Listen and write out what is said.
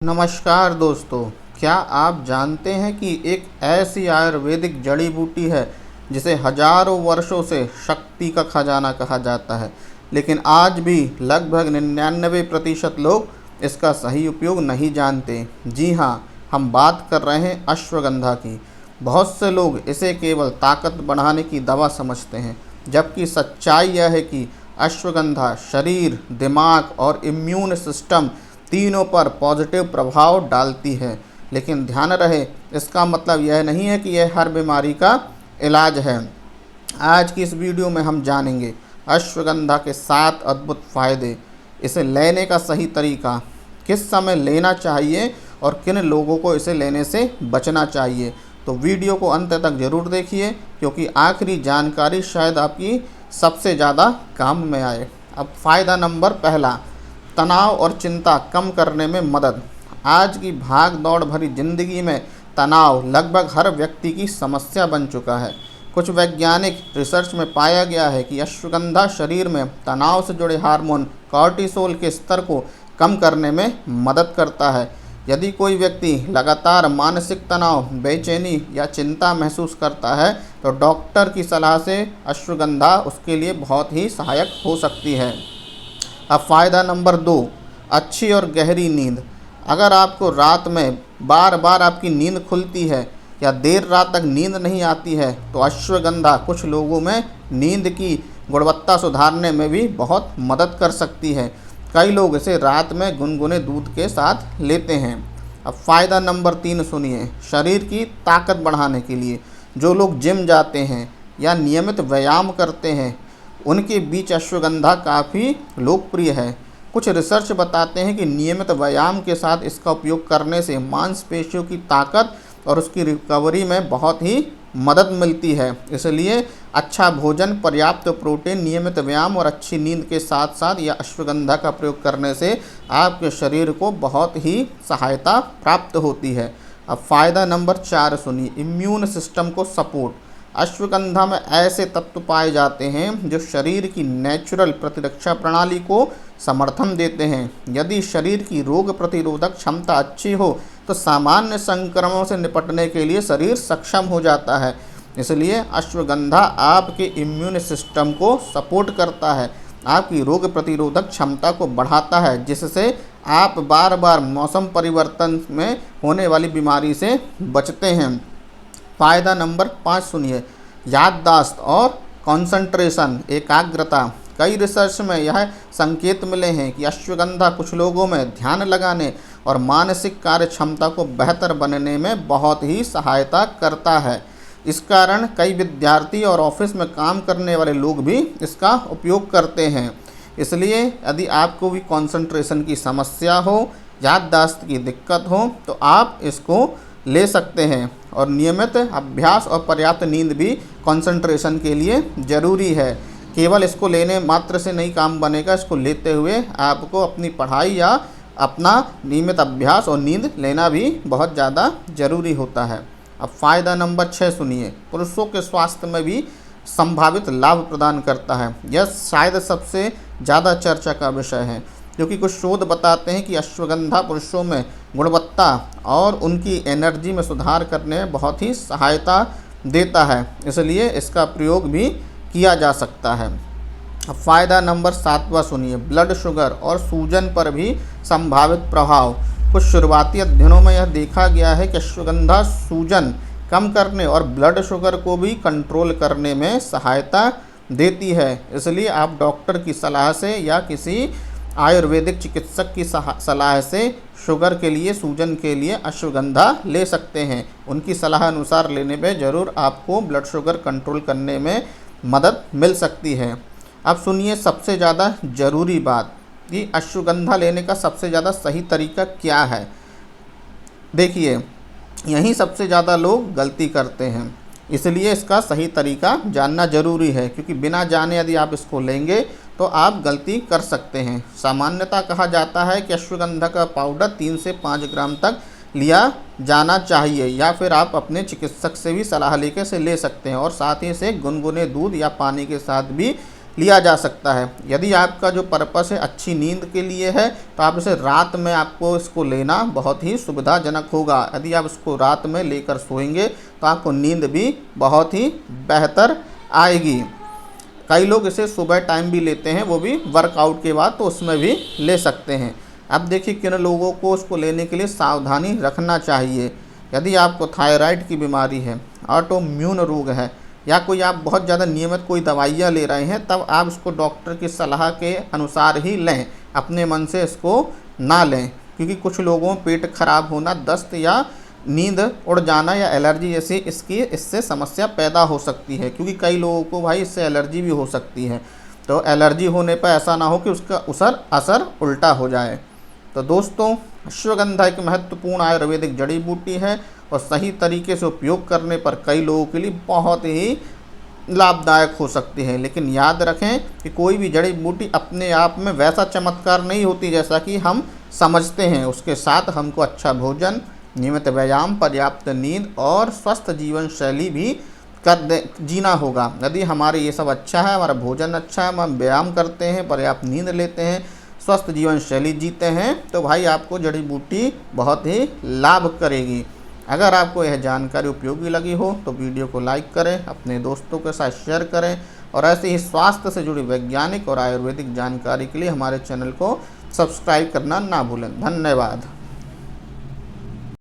नमस्कार दोस्तों, क्या आप जानते हैं कि एक ऐसी आयुर्वेदिक जड़ी बूटी है जिसे हजारों वर्षों से शक्ति का खजाना कहा जाता है, लेकिन आज भी लगभग 99% लोग इसका सही उपयोग नहीं जानते। जी हाँ, हम बात कर रहे हैं अश्वगंधा की। बहुत से लोग इसे केवल ताकत बढ़ाने की दवा समझते हैं, जबकि सच्चाई यह है कि अश्वगंधा शरीर, दिमाग और इम्यून सिस्टम तीनों पर पॉजिटिव प्रभाव डालती है। लेकिन ध्यान रहे, इसका मतलब यह नहीं है कि यह हर बीमारी का इलाज है। आज की इस वीडियो में हम जानेंगे अश्वगंधा के 7 अद्भुत फायदे, इसे लेने का सही तरीका, किस समय लेना चाहिए और किन लोगों को इसे लेने से बचना चाहिए। तो वीडियो को अंत तक ज़रूर देखिए, क्योंकि आखिरी जानकारी शायद आपकी सबसे ज़्यादा काम में आए। अब फ़ायदा नंबर पहला, तनाव और चिंता कम करने में मदद। आज की भाग दौड़ भरी जिंदगी में तनाव लगभग हर व्यक्ति की समस्या बन चुका है। कुछ वैज्ञानिक रिसर्च में पाया गया है कि अश्वगंधा शरीर में तनाव से जुड़े हार्मोन कॉर्टिसोल के स्तर को कम करने में मदद करता है। यदि कोई व्यक्ति लगातार मानसिक तनाव, बेचैनी या चिंता महसूस करता है, तो डॉक्टर की सलाह से अश्वगंधा उसके लिए बहुत ही सहायक हो सकती है। अब फ़ायदा नंबर 2, अच्छी और गहरी नींद। अगर आपको रात में बार बार आपकी नींद खुलती है या देर रात तक नींद नहीं आती है, तो अश्वगंधा कुछ लोगों में नींद की गुणवत्ता सुधारने में भी बहुत मदद कर सकती है। कई लोग इसे रात में गुनगुने दूध के साथ लेते हैं। अब फ़ायदा नंबर 3 सुनिए, शरीर की ताकत बढ़ाने के लिए। जो लोग जिम जाते हैं या नियमित व्यायाम करते हैं, उनके बीच अश्वगंधा काफ़ी लोकप्रिय है। कुछ रिसर्च बताते हैं कि नियमित व्यायाम के साथ इसका उपयोग करने से मांसपेशियों की ताकत और उसकी रिकवरी में बहुत ही मदद मिलती है। इसलिए अच्छा भोजन, पर्याप्त प्रोटीन, नियमित व्यायाम और अच्छी नींद के साथ साथ यह अश्वगंधा का प्रयोग करने से आपके शरीर को बहुत ही सहायता प्राप्त होती है। अब फ़ायदा नंबर 4 सुनिए, इम्यून सिस्टम को सपोर्ट। अश्वगंधा में ऐसे तत्व पाए जाते हैं जो शरीर की नेचुरल प्रतिरक्षा प्रणाली को समर्थन देते हैं। यदि शरीर की रोग प्रतिरोधक क्षमता अच्छी हो, तो सामान्य संक्रमणों से निपटने के लिए शरीर सक्षम हो जाता है। इसलिए अश्वगंधा आपके इम्यून सिस्टम को सपोर्ट करता है, आपकी रोग प्रतिरोधक क्षमता को बढ़ाता है, जिससे आप बार बार मौसम परिवर्तन में होने वाली बीमारी से बचते हैं। फ़ायदा नंबर 5 सुनिए, याददाश्त और कंसंट्रेशन, एकाग्रता। कई रिसर्च में यह संकेत मिले हैं कि अश्वगंधा कुछ लोगों में ध्यान लगाने और मानसिक कार्य क्षमता को बेहतर बनने में बहुत ही सहायता करता है। इस कारण कई विद्यार्थी और ऑफिस में काम करने वाले लोग भी इसका उपयोग करते हैं। इसलिए यदि आपको भी कंसंट्रेशन की समस्या हो, याददाश्त की दिक्कत हो, तो आप इसको ले सकते हैं। और नियमित अभ्यास और पर्याप्त नींद भी कंसंट्रेशन के लिए ज़रूरी है। केवल इसको लेने मात्र से नहीं काम बनेगा, इसको लेते हुए आपको अपनी पढ़ाई या अपना नियमित अभ्यास और नींद लेना भी बहुत ज़्यादा ज़रूरी होता है। अब फ़ायदा नंबर 6 सुनिए, पुरुषों के स्वास्थ्य में भी संभावित लाभ प्रदान करता है। यह शायद सबसे ज़्यादा चर्चा का विषय है, क्योंकि कुछ शोध बताते हैं कि अश्वगंधा पुरुषों में गुणवत्ता और उनकी एनर्जी में सुधार करने में बहुत ही सहायता देता है। इसलिए इसका प्रयोग भी किया जा सकता है। अब फ़ायदा नंबर 7वां सुनिए, ब्लड शुगर और सूजन पर भी संभावित प्रभाव। कुछ शुरुआती अध्ययनों में यह देखा गया है कि अश्वगंधा सूजन कम करने और ब्लड शुगर को भी कंट्रोल करने में सहायता देती है। इसलिए आप डॉक्टर की सलाह से या किसी आयुर्वेदिक चिकित्सक की सलाह से शुगर के लिए, सूजन के लिए अश्वगंधा ले सकते हैं। उनकी सलाह अनुसार लेने में ज़रूर आपको ब्लड शुगर कंट्रोल करने में मदद मिल सकती है। अब सुनिए सबसे ज़्यादा ज़रूरी बात कि अश्वगंधा लेने का सबसे ज़्यादा सही तरीका क्या है। देखिए, यहीं सबसे ज़्यादा लोग गलती करते हैं, इसलिए इसका सही तरीका जानना ज़रूरी है, क्योंकि बिना जाने यदि आप इसको लेंगे तो आप गलती कर सकते हैं। सामान्यतः कहा जाता है कि अश्वगंधा का पाउडर 3 से 5 ग्राम तक लिया जाना चाहिए, या फिर आप अपने चिकित्सक से भी सलाह लेकर इसे ले सकते हैं। और साथ ही इसे गुनगुने दूध या पानी के साथ भी लिया जा सकता है। यदि आपका जो पर्पस है अच्छी नींद के लिए है तो आप इसे रात में आपको इसको लेना बहुत ही सुविधाजनक होगा। यदि आप इसको रात में लेकर सोएंगे तो आपको नींद भी बहुत ही बेहतर आएगी। कई लोग इसे सुबह टाइम भी लेते हैं, वो भी वर्कआउट के बाद, तो उसमें भी ले सकते हैं। अब देखिए किन लोगों को उसको लेने के लिए सावधानी रखना चाहिए। यदि आपको थायराइड की बीमारी है, ऑटोइम्यून रोग है, या कोई आप बहुत ज़्यादा नियमित कोई दवाइयाँ ले रहे हैं, तब आप इसको डॉक्टर की सलाह के अनुसार ही लें, अपने मन से इसको ना लें। क्योंकि कुछ लोगों में पेट खराब होना, दस्त या नींद उड़ जाना या एलर्जी जैसी इससे समस्या पैदा हो सकती है। क्योंकि कई लोगों को भाई इससे एलर्जी भी हो सकती है, तो एलर्जी होने पर ऐसा ना हो कि उसका असर उल्टा हो जाए। तो दोस्तों, अश्वगंधा एक महत्वपूर्ण आयुर्वेदिक जड़ी बूटी है और सही तरीके से उपयोग करने पर कई लोगों के लिए बहुत ही लाभदायक हो सकती है। लेकिन याद रखें कि कोई भी जड़ी बूटी अपने आप में वैसा चमत्कार नहीं होती जैसा कि हम समझते हैं। उसके साथ हमको अच्छा भोजन, नियमित व्यायाम, पर्याप्त नींद और स्वस्थ जीवन शैली भी जीना होगा। यदि हमारे ये सब अच्छा है, हमारा भोजन अच्छा है, हम व्यायाम करते हैं, पर्याप्त नींद लेते हैं, स्वस्थ जीवन शैली जीते हैं, तो भाई आपको जड़ी बूटी बहुत ही लाभ करेगी। अगर आपको यह जानकारी उपयोगी लगी हो तो वीडियो को लाइक करें, अपने दोस्तों के साथ शेयर करें और ऐसे ही स्वास्थ्य से जुड़ी वैज्ञानिक और आयुर्वेदिक जानकारी के लिए हमारे चैनल को सब्सक्राइब करना ना भूलें। धन्यवाद।